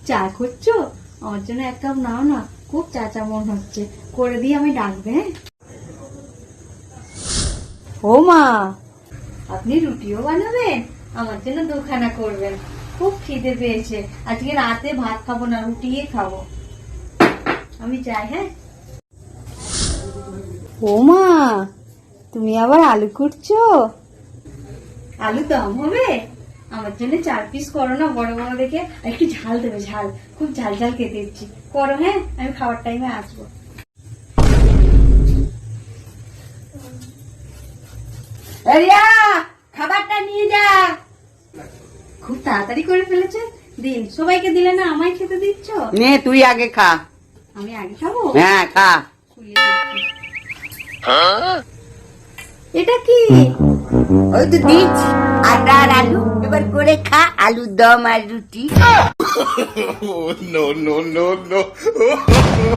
চা করছো? আমার জন্য এক কাপ নাও না, খুব চা চা মন হচ্ছে। করে দিয়ে আমি ডাকবে। হ্যাঁ ও মা, আপনি রুটিও বানাবেন? আমার জন্য দুখানা করবেন। খুব খিদে পেয়েছে, আজকে রাতে ভাত খাবো না, রুটিই খাবো। আমি যাই। হ্যাঁ ও মা, তুমি আবার আলু কুটছো? আলু দম হবে? আমার জন্য 4 পিস করো না, বড় বড় দেখে। আর একটু ঝাল দেবে, ঝাল, খুব ঝাল ঝাল খেতে ইচ্ছি করো। হ্যাঁ আমি খাওয়ার টাইমে আসবো। রিয়া, খাবারটা নিয়ে যা। খুব তাড়াতাড়ি করে ফেলেছেন। দিন, সবাইকে দিলে না, আমায় খেতে দিচ্ছ? নে তুই আগে খা। আমি আগে খাবো? হ্যাঁ খা। খুলে দেখি। এটা কি? ওই তো দিচ্ছি, আটা আর আলু। এবার করে খা, আলুর দম আর রুটি। no, no, no, no.